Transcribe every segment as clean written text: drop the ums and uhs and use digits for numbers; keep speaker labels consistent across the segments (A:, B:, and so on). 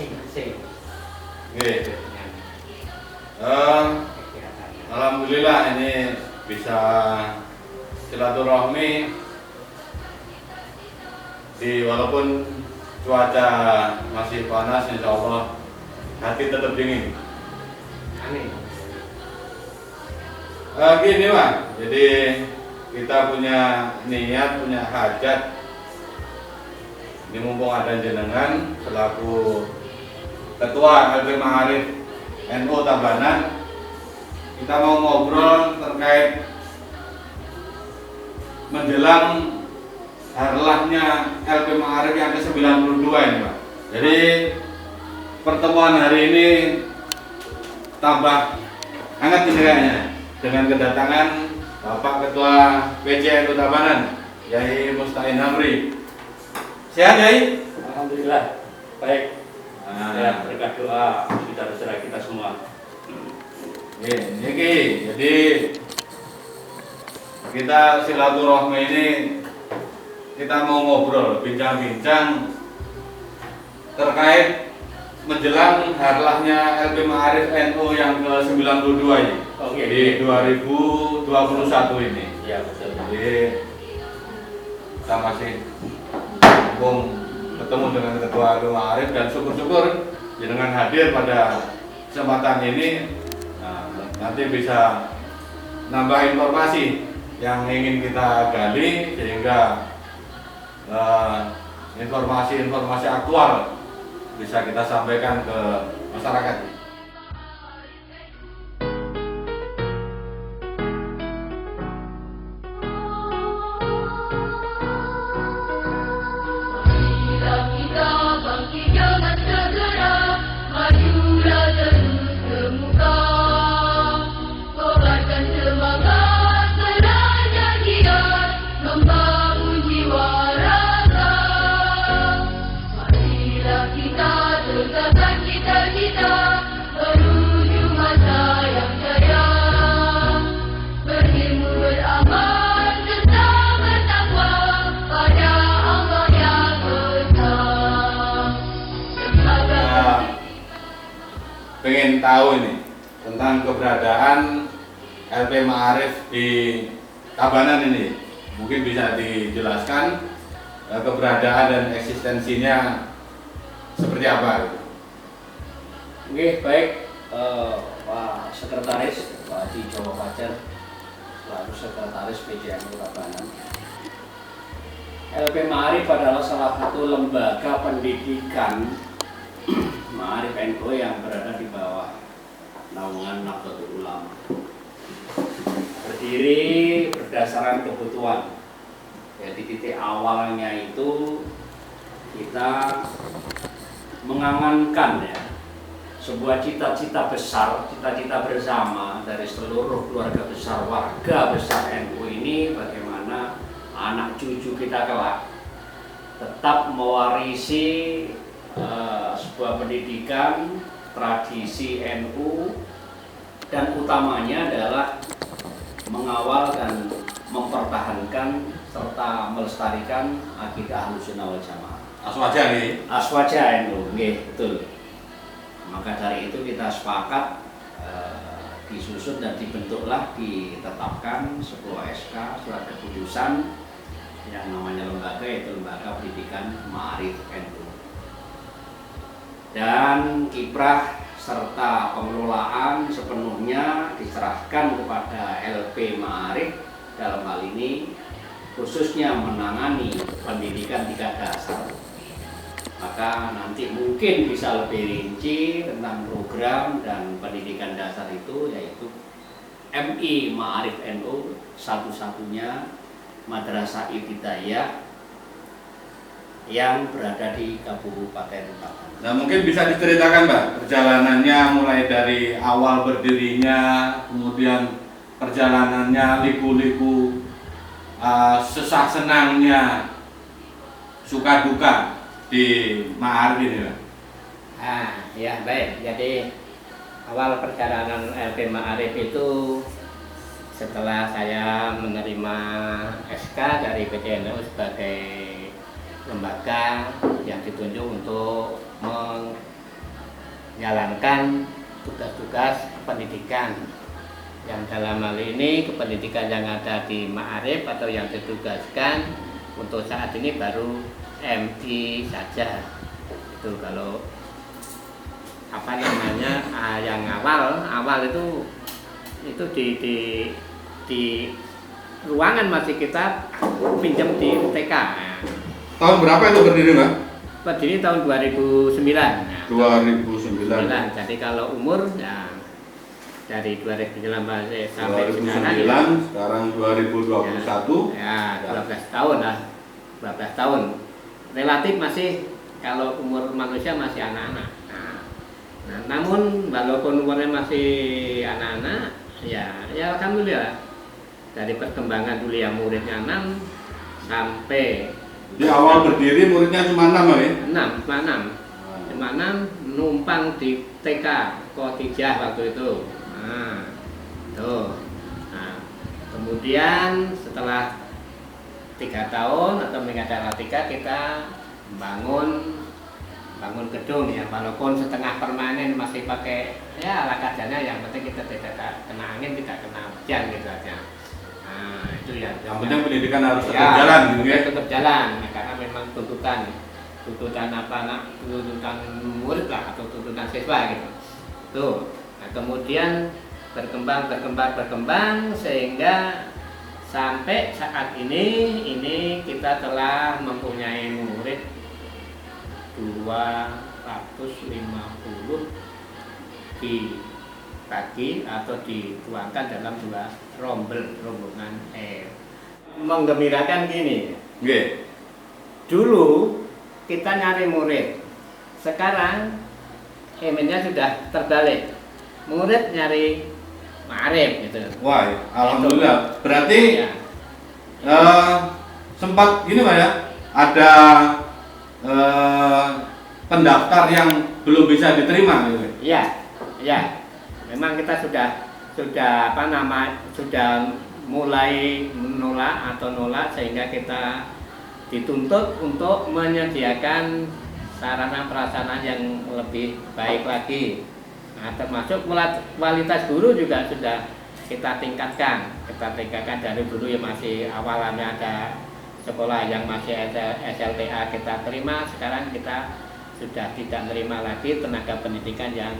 A: masing-masing.
B: Nggih.
A: Dengan kegiatan.
B: Alhamdulillah ini bisa silaturahmi walaupun cuaca masih panas, insya Allah hati tetap dingin.
A: Amin.
B: Gini Pak, jadi kita punya niat, punya hajat. Ini mumpung ada jenengan selaku Ketua LP Ma'arif NU Tabanan, kita mau ngobrol terkait menjelang harlahnya LP Ma'arif yang ke-92 ini Pak. Jadi pertemuan hari ini tambah hangat ini kayaknya dengan kedatangan Bapak Ketua PJ NU Tabanan, Yai Musta'in Hamri. Sehat Yai?
C: Alhamdulillah, baik.
B: Nah,
C: Berkat doa saudara-saudara kita semua.
B: jadi kita silaturahmi ini kita mau ngobrol, bincang-bincang terkait menjelang harlahnya LP Ma'arif NU yang ke-92 ini.
C: Oke.
B: Di 2021 ini.
C: Ya betul.
B: Jadi kita masih ketemu dengan Ketua LP Ma'arif dan syukur-syukur dengan hadir pada kesempatan ini. Nah, nanti bisa nambah informasi yang ingin kita gali sehingga informasi-informasi aktual bisa kita sampaikan ke masyarakat. Pengen tahu ini tentang keberadaan LP Ma'arif di Tabanan ini, mungkin bisa dijelaskan keberadaan dan eksistensinya seperti apa?
C: Oke, baik. Pak Sekretaris, Pak Haji Jawa Fajar, selaku Sekretaris PJNU Tabanan. LP Ma'arif adalah salah satu lembaga pendidikan Ma'arif NU yang berada di bawah naungan Nahdlatul Ulama. Berdiri berdasarkan kebutuhan. Jadi titik awalnya itu kita mengangankan ya sebuah cita-cita besar, cita-cita bersama dari seluruh keluarga besar, warga besar NU ini, bagaimana anak cucu kita kelak tetap mewarisi sebuah pendidikan tradisi NU, dan utamanya adalah mengawal dan mempertahankan serta melestarikan akidah Ahlussunnah wal Jamaah.
B: Aswaja nih.
C: Aswaja NU, betul. Maka dari itu kita sepakat disusun dan dibentuklah, ditetapkan sebuah SK, surat keputusan yang namanya lembaga, yaitu Lembaga Pendidikan Ma'arif NU. Dan kiprah serta pengelolaan sepenuhnya diserahkan kepada LP Ma'arif, dalam hal ini khususnya menangani pendidikan tingkat dasar. Maka nanti mungkin bisa lebih rinci tentang program dan pendidikan dasar itu, yaitu MI Ma'arif NU, satu-satunya madrasah ibtidaiyah yang berada di Kabupaten Tabanan.
B: Nah, mungkin bisa diceritakan Mbak perjalanannya mulai dari awal berdirinya, kemudian perjalanannya, liku-liku, susah senangnya, suka duka di Ma'arif ini Mbak.
A: Ya baik, jadi awal perjalanan LP Ma'arif itu setelah saya menerima SK dari PJNU sebagai lembaga yang ditunjuk untuk menjalankan tugas-tugas pendidikan yang dalam hal ini kependidikan yang ada di Ma'arif atau yang ditugaskan untuk saat ini baru MI saja. Itu kalau apa namanya yang awal itu di ruangan masih kita pinjam di TK.
B: Tahun berapa itu berdiri, Mbak?
A: Berdiri tahun 2009.
B: 2009.
A: Jadi kalau umur ya dari 2009 sampai
B: 2009 sekarang 2021.
A: Ya, 12 tahun lah. 12 tahun. Relatif masih kalau umur manusia masih anak-anak. Nah, namun walaupun umurnya masih anak-anak, ya alhamdulillah dari perkembangan dulu yang muridnya 6 sampai
B: di awal berdiri muridnya cuma 6 ya?
A: 6 numpang di TK Khotijah waktu itu. Kemudian setelah 3 tahun atau meningkat 3 kita bangun gedung ya, walaupun setengah permanen masih pakai ya ala kadarnya, yang penting kita tidak kena angin, tidak kena hujan gitu aja. Itu ya.
B: Yang penting pendidikan harus tetap jalan gitu ya.
A: Tetap jalan ya, karena memang tuntutan murid lah atau tuntutan siswa gitu. Tuh. Nah, kemudian berkembang sehingga sampai saat ini kita telah mempunyai murid 250 dibagi atau dituangkan dalam 2 rombongan menggembirakan gini.
B: Okay.
A: Dulu kita nyari murid, sekarang nya sudah terbalik, murid nyari Ma'arif gitu.
B: Wah, alhamdulillah. Berarti
A: ya.
B: Sempat gini Pak ya, ada pendaftar yang belum bisa diterima gitu.
A: Iya. Memang kita sudah mulai menolak sehingga kita dituntut untuk menyediakan sarana prasarana yang lebih baik lagi. Nah, termasuk kualitas guru juga sudah kita tingkatkan dari dulu yang masih awalannya ada sekolah yang masih ada SLTA kita terima, sekarang kita sudah tidak menerima lagi tenaga pendidikan yang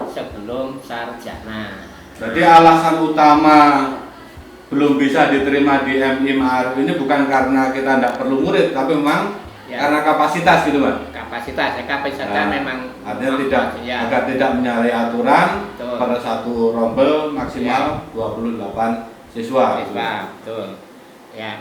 A: sebelum sarjana.
B: Jadi alasan utama belum bisa diterima di MI Ma'arif ini bukan karena kita tidak perlu murid, tapi memang karena kapasitas gitu Pak.
A: Kapasitasnya memang
B: artinya agar tidak menyalahi aturan.
A: Betul.
B: Pada satu rombel maksimal 28 siswa.
A: Betul. Ya.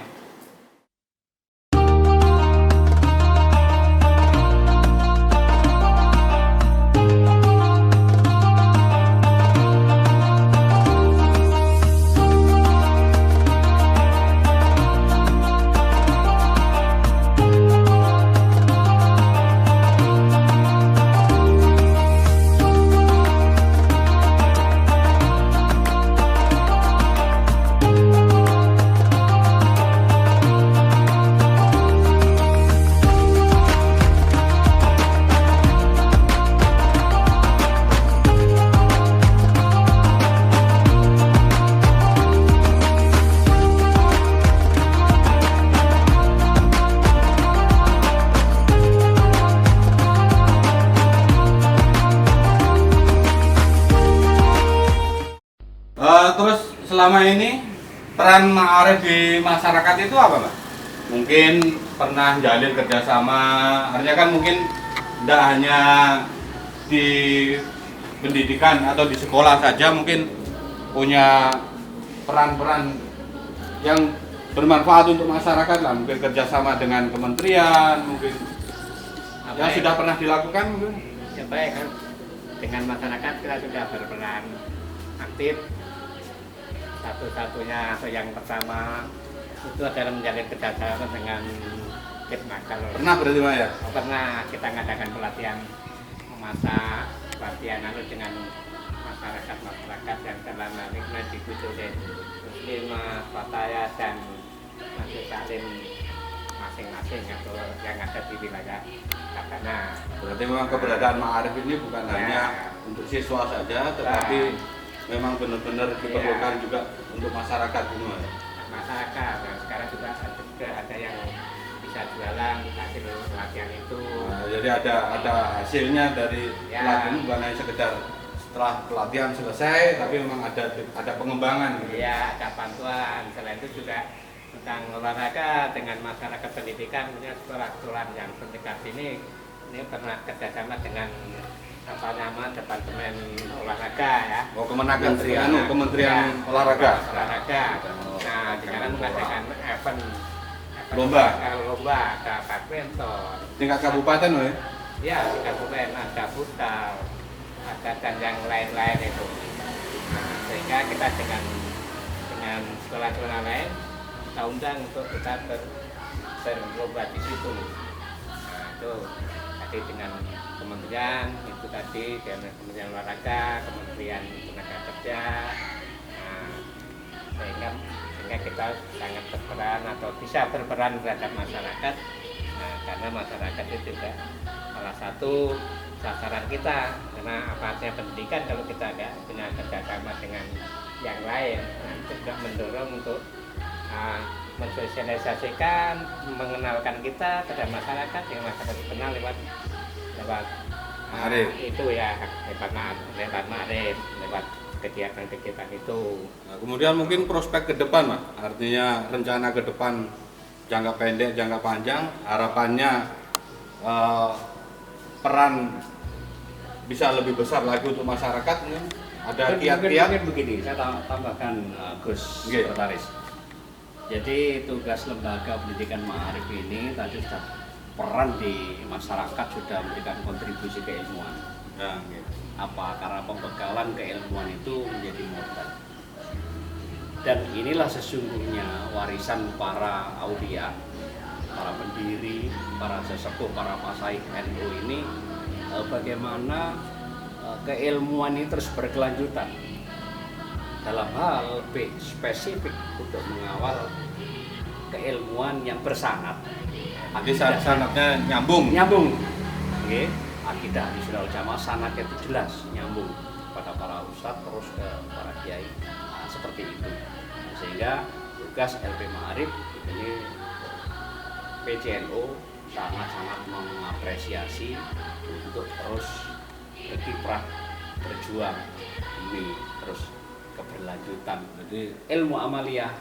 B: Terus selama ini peran Ma'arif di masyarakat itu apa Pak? Mungkin pernah jalin kerjasama, artinya kan mungkin tidak hanya di pendidikan atau di sekolah saja, mungkin punya peran-peran yang bermanfaat untuk masyarakat lah, mungkin kerjasama dengan kementerian, mungkin yang sudah pernah dilakukan mungkin.
A: Ya baik kan, dengan masyarakat kita sudah berperan aktif. Satu-satunya atau yang pertama itu adalah menjalin kerjasama dengan Kitmakal.
B: Pernah berarti Pak ya?
A: Pernah kita ngadakan pelatihan memasak, pelatihan dengan masyarakat yang dalam hal ini diikuti oleh Muslimah, Fataya dan Masjid Taklim masing-masing atau yang ada di wilayah Tagana.
B: Berarti memang keberadaan Ma'arif ini bukan hanya untuk siswa saja, tetapi memang benar-benar diperlukan juga untuk masyarakat semua.
A: Masyarakat, nah, sekarang juga ada yang bisa jualan hasil latihan itu.
B: Nah, jadi ada hasilnya dari pelatihan, bukan hanya sekedar setelah pelatihan selesai, tapi memang ada pengembangan. Gitu.
A: Iya, ada bantuan. Selain itu juga tentang olahraga dengan masyarakat pendidikan, punya sekolah-sekolah yang terdekat ini pernah kerjasama dengan departemen olahraga ya.
B: Oh, Kementerian Olahraga.
A: Nah, sekarang mengadakan event
B: lomba
A: ada badminton.
B: Tingkat kabupaten, loh ya?
A: Ya, tingkat kabupaten ada futsal, ada dan yang lain-lain itu. Nah, sehingga kita dengan sekolah-sekolah lain kita undang untuk kita berlomba di situ. Nah, itu tadi dengan kementerian itu tadi dengan Kementerian Olahraga, Kementerian Tenaga Kerja, nah, sehingga kita sangat berperan atau bisa berperan terhadap masyarakat, nah, karena masyarakat itu juga salah satu sasaran kita, karena apa artinya pendidikan kalau kita nggak punya kerjasama dengan yang lain, nah, juga mendorong untuk mensosialisasikan, mengenalkan kita kepada masyarakat yang masyarakat dikenal lewat itu ya, lewat Ma'arif, lewat kegiatan-kegiatan itu.
B: Nah, kemudian mungkin prospek ke depan, Mas. Artinya rencana ke depan jangka pendek, jangka panjang, harapannya peran bisa lebih besar lagi untuk masyarakat. Ada kiat-kiat.
C: Mungkin begini, saya tambahkan Gus Sekretaris. Jadi tugas lembaga pendidikan Ma'arif ini tadi sudah peran di masyarakat, sudah memberikan kontribusi keilmuan.
B: Nah,
C: apa karena pembekalan keilmuan itu menjadi modal. Dan inilah sesungguhnya warisan para aulia, para pendiri, para sesepuh, para masyayikh NU ini, bagaimana keilmuan ini terus berkelanjutan dalam hal lebih spesifik untuk mengawal keilmuan yang bersanad.
B: Nanti sanadnya nyambung.
C: Okay. Akidah di Ahlussunnah wal Jamaah sanadnya itu jelas nyambung pada para ustadz terus ke para kiai, nah, seperti itu. Sehingga tugas LP Ma'arif ini PCNO sangat-sangat mengapresiasi untuk terus berkiprah berjuang demi terus keberlanjutan. Jadi ilmu amaliyah,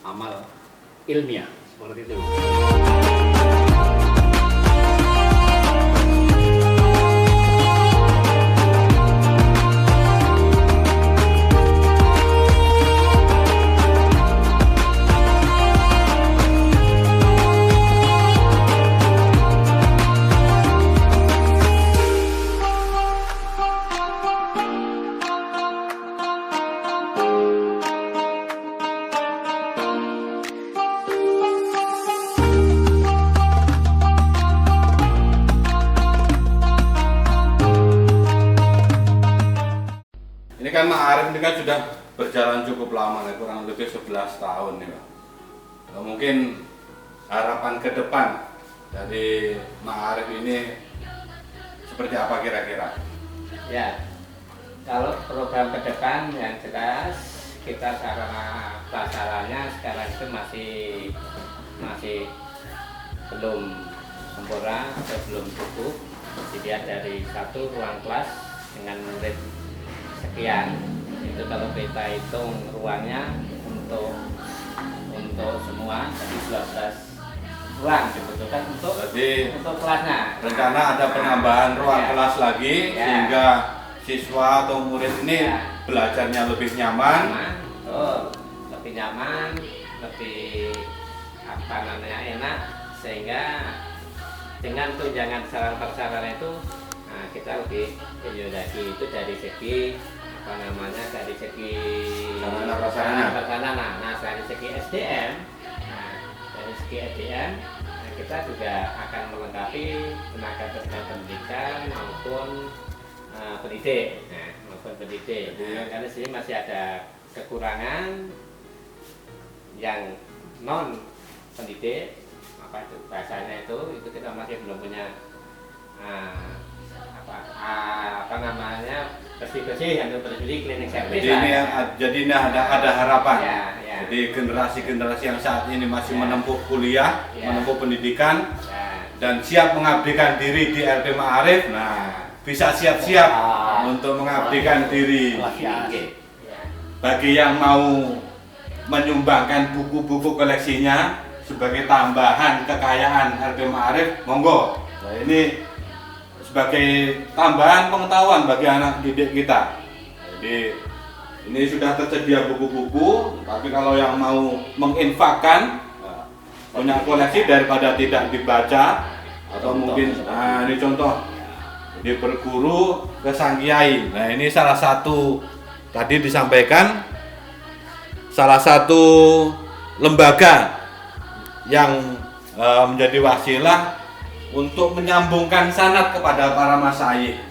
C: amal ilmiah seperti itu.
B: Ini kan Ma'arif ini kan sudah berjalan cukup lama, kurang lebih 11 tahun nih, Pak. Mungkin harapan ke depan dari Ma'arif ini seperti apa kira-kira?
A: Ya, kalau program ke depan yang jelas kita sarana prasaranya sekarang itu masih belum sempurna atau belum cukup. Dilihat dari satu ruang kelas dengan murid sekian, itu kalau kita hitung ruangnya untuk semua jadi 12 ruang dibutuhkan untuk kelasnya.
B: Rencana ada penambahan ruang kelas lagi sehingga siswa atau murid ini belajarnya lebih nyaman.
A: Lebih nyaman, lebih enak, sehingga dengan tunjangan sarana itu kita lebih lagi itu dari segi dari segi sarana. Nah, dari segi SDM, kita juga akan melengkapi tenaga kerja pendidikan maupun pendidik. Karena di sini masih ada kekurangan yang non pendidik, apa itu bahasanya itu kita masih belum punya apa namanya bersih-bersih yang bersih klinik servis.
B: Jadi ini ada harapan.
A: Ya.
B: Jadi generasi yang saat ini masih menempuh kuliah, menempuh pendidikan, dan siap mengabdikan diri di LP Ma'arif. Nah, bisa siap-siap untuk mengabdikan diri. Bagi yang mau menyumbangkan buku-buku koleksinya sebagai tambahan kekayaan LP Ma'arif, monggo. Nah, ini sebagai tambahan pengetahuan bagi anak didik kita. Jadi ini sudah tersedia buku-buku, tapi kalau yang mau menginfakkan punya koleksi daripada tidak dibaca atau mungkin ini contoh di berguru ke sang kiai. Nah, ini salah satu tadi disampaikan salah satu lembaga yang menjadi wasilah untuk menyambungkan sanad kepada para masyayikh.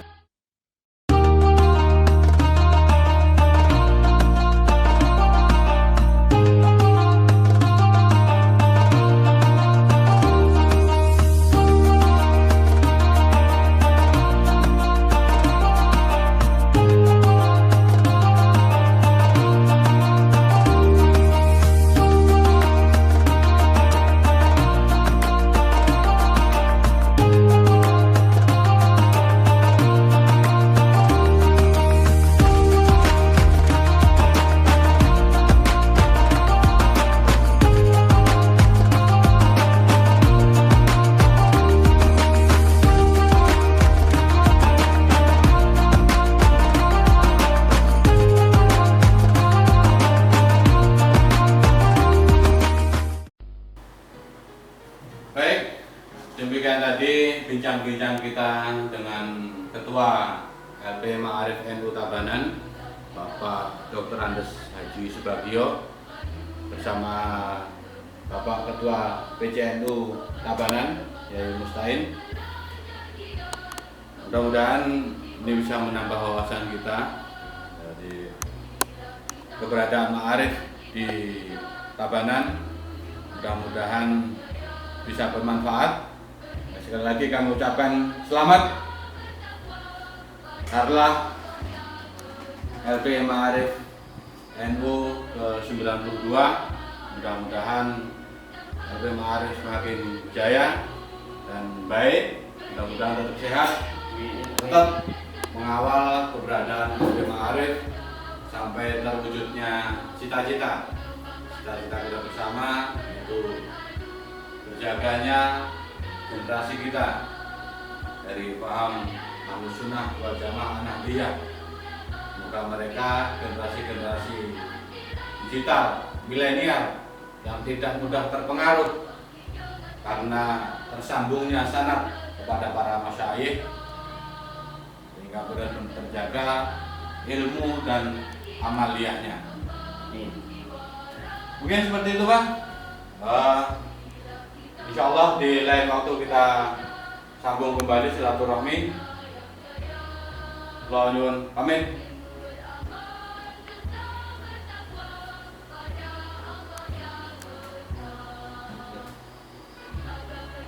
B: Baik, demikian tadi bincang-bincang kita dengan Ketua LP Ma'arif NU Tabanan, Bapak Dr. Andes Haji Subagio, bersama Bapak Ketua PCNU Tabanan, Yai Mustain. Mudah-mudahan ini bisa menambah wawasan kita dari keberadaan Ma'arif di Tabanan. Mudah-mudahan bisa bermanfaat. Sekali lagi kami ucapkan selamat Harlah LP Ma'arif NU ke-92. Mudah-mudahan LP Ma'arif semakin jaya dan baik. Mudah-mudahan tetap sehat, tetap mengawal keberadaan LP Ma'arif sampai terwujudnya cita-cita kita bersama, yaitu terjaganya generasi kita dari paham Ahlus Sunnah wal Jamaah Nahdliyah. Semoga mereka generasi digital milenial yang tidak mudah terpengaruh karena tersambungnya sanad kepada para masyayikh, sehingga benar-benar terjaga ilmu dan amaliyahnya. Mungkin seperti itu, Pak. Insya Allah di lain waktu kita sambung kembali silaturahmi. Kula nyuwun pamit.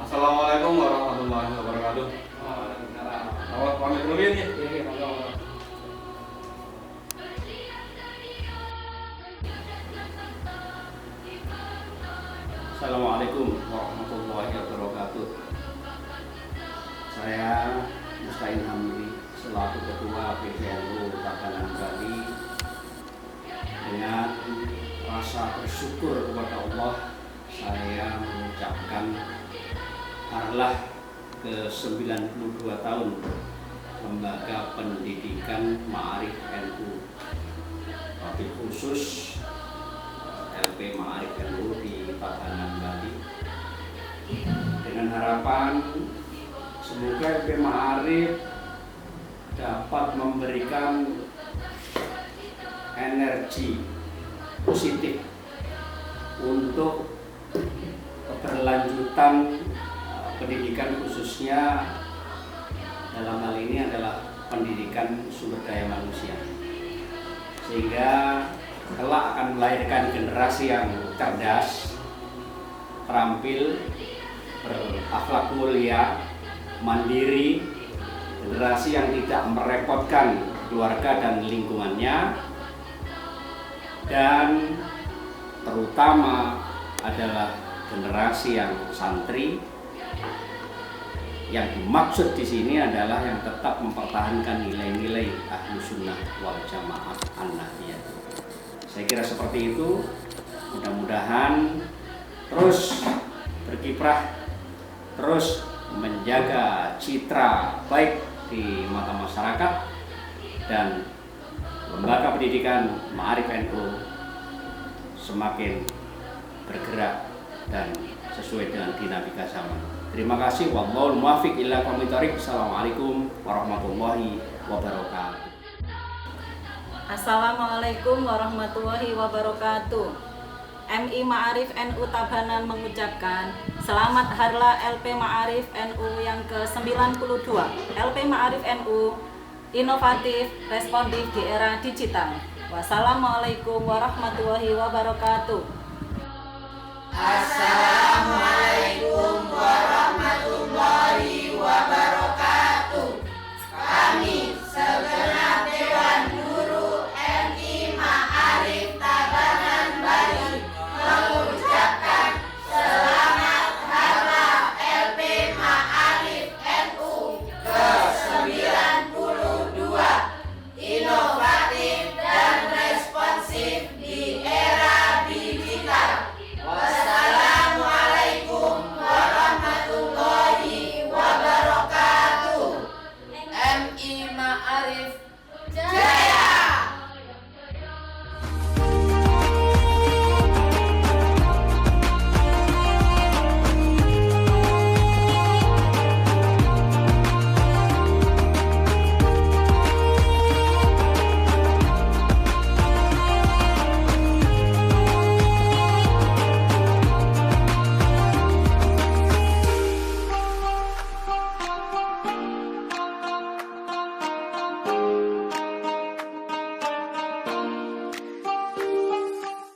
B: Assalamualaikum warahmatullahi wabarakatuh. Waalaikumsalam. Pamit dulu ya.
C: Assalamualaikum warahmatullahi wabarakatuh. Saya Mustain Hamdi selaku Ketua PCNU Tabanan Bali, dengan rasa bersyukur kepada Allah saya mengucapkan harlah ke-92 tahun Lembaga Pendidikan Ma'arif NU, wabil khusus LP Ma'arif NU di Tabanan Bali, dengan harapan semoga LP Ma'arif dapat memberikan energi positif untuk keberlanjutan pendidikan, khususnya dalam hal ini adalah pendidikan sumber daya manusia, sehingga kelak akan melahirkan generasi yang cerdas, terampil, berakhlak mulia, mandiri, generasi yang tidak merepotkan keluarga dan lingkungannya, dan terutama adalah generasi yang santri. Yang dimaksud di sini adalah yang tetap mempertahankan nilai-nilai Ahlus Sunnah wal Jamaah An-Nahdliyah. Saya kira seperti itu. Mudah-mudahan terus berkiprah, terus menjaga citra baik di mata masyarakat, dan lembaga pendidikan Ma'arif NU semakin bergerak dan sesuai dengan dinamika zaman. Terima kasih. Wallahul muwaffiq ila aqwamit thoriq. Assalamualaikum warahmatullahi wabarakatuh.
D: Assalamualaikum warahmatullahi wabarakatuh. MI Ma'arif NU Tabanan mengucapkan selamat Harla LP Ma'arif NU yang ke-92. LP Ma'arif NU inovatif, responsif di era digital. Wassalamualaikum warahmatullahi wabarakatuh.
E: Assalamualaikum warahmatullahi wabarakatuh.